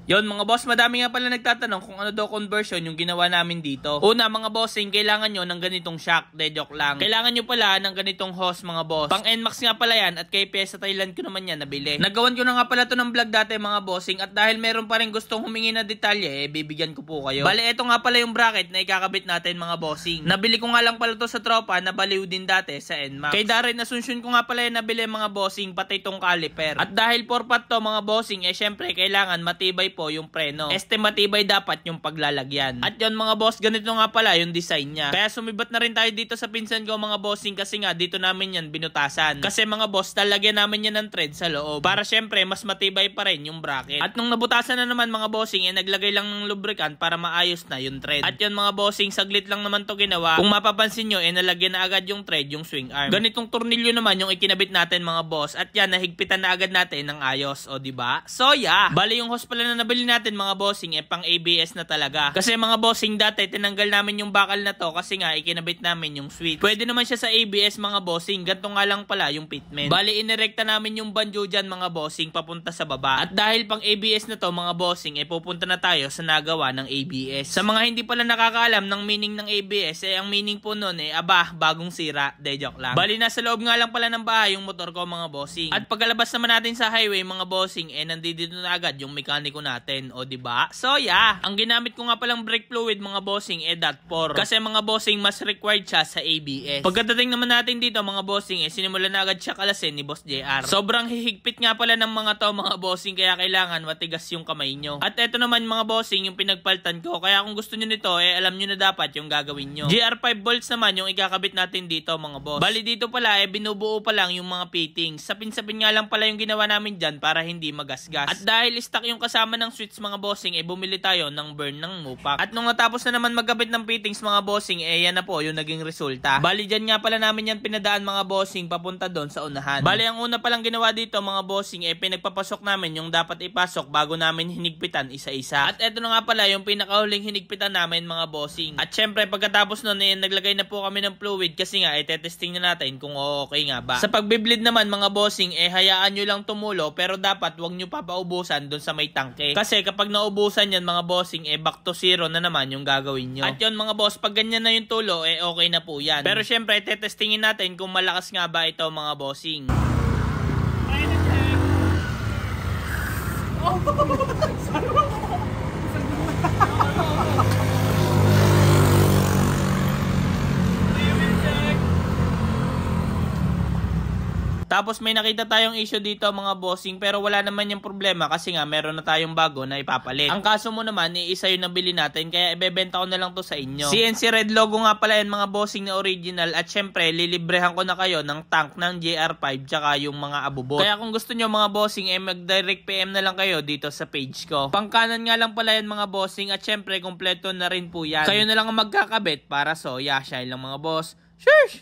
Yon mga boss, madami nga pala nagtatanong kung ano daw conversion yung ginawa namin dito. Una mga bossing, kailangan nyo ng ganitong shock, de joke lang. Kailangan nyo pala ng ganitong hose mga boss. Pang NMAX nga pala yan at kay PS sa Thailand ko naman yan nabili. Nagawan ko na nga pala to ng vlog dati mga bossing at dahil meron pa rin gustong humingi na detalye, bibigyan ko po kayo. Bale, eto nga pala yung bracket na ikakabit natin mga bossing. Nabili ko nga lang pala to sa tropa na baliw din dati sa NMAX. Kay Darren Asuncion ko nga pala yung nabili mga bossing pati itong caliper. At dahil 4-pot to mga bossing, syempre kailangan matibay po yung preno. Matibay dapat yung paglalagyan. At yon mga boss, ganito nga pala yung design niya. Kaya sumibat na rin tayo dito sa pinsan ko mga bossing kasi nga dito namin yan binutasan. Kasi mga boss, talagyan namin yan ng thread sa loob. Para syempre mas matibay pa rin yung bracket. At nung nabutasan na naman mga bossing, naglagay lang ng lubricant para maayos na yung thread. At yon mga bossing, saglit lang naman to ginawa. Kung mapapansin nyo, nalagyan na agad yung thread, yung swing arm. Ganitong tornilyo naman yung ikinabit natin mga boss. At yan, nahigpitan na agad natin ng ayos. O diba? So yeah, bali yung hose pala na nabili natin mga bossing pang ABS na talaga. Kasi mga bossing dati tinanggal namin yung bakal na to kasi nga ikinabit namin yung switch. Pwede naman siya sa ABS mga bossing. Ganto nga lang pala yung fitment. Bali inirekta namin yung banjo dyan mga bossing papunta sa baba. At dahil pang ABS na to mga bossing, pupunta na tayo sa nagawa ng ABS. Sa mga hindi pala nakakaalam ng meaning ng ABS, ang meaning po nun bagong sira. De joke lang. Bali nasa loob nga lang pala ng bahay yung motor ko mga bossing. At pagkalabas naman natin sa highway mga bossing, nandito na agad yung mekaniko natin. O diba? So yeah, ang ginamit ko nga palang brake fluid mga bossing DOT4. Kasi mga bossing mas required siya sa ABS. Pagkadating naman natin dito mga bossing, sinimulan na agad siya kalasin ni Boss JR. Sobrang hihigpit nga pala ng mga to mga bossing kaya kailangan matigas yung kamay nyo. At eto naman mga bossing yung pinagpaltan ko. Kaya kung gusto nyo nito alam nyo na dapat yung gagawin nyo. GR5 bolts naman yung ikakabit natin dito mga boss. Bali dito pala binubuo pa lang yung mga fittings. Sapin-sapin nga lang pala yung ginawa namin dyan para hindi magasgas. At dahil stock yung kasama ng switch mga bossing, bumili tayo ng burn ng Mopac. At nung natapos na naman magkabit ng fittings mga bossing, yan na po yung naging resulta. Bali dyan nga pala namin yan pinadaan mga bossing papunta doon sa unahan. Bali ang una palang ginawa dito mga bossing, pinagpapasok namin yung dapat ipasok bago namin hinigpitan isa-isa. At eto na nga pala yung pinakahuling hinigpitan namin mga bossing. At syempre pagkatapos nun naglagay na po kami ng fluid kasi nga testing na natin kung okay nga ba. Sa pagbiblid naman mga bossing, hayaan nyo lang tumulo pero dapat wag nyo papaubusan doon sa may tangke. Kasi kapag naubusan yan mga bossing, back to zero na naman yung gagawin nyo. At yun mga boss, pag ganyan na yung tulo, okay na po yan. Pero syempre, tetestingin natin kung malakas nga ba ito mga bossing. Tapos may nakita tayong issue dito mga bossing pero wala naman yung problema kasi nga meron na tayong bago na ipapalit. Ang kaso mo naman isa yung nabili natin kaya ibebenta ko na lang to sa inyo. CNC red logo nga pala yan mga bossing na original at syempre lilibrehan ko na kayo ng tank ng JR5 tsaka yung mga abubot. Kaya kung gusto nyo mga bossing mag-direct PM na lang kayo dito sa page ko. Pangkanan nga lang pala yan mga bossing at syempre kompleto na rin po yan. Kayo na lang ang magkakabit para so yeah, shine lang mga boss. Shush!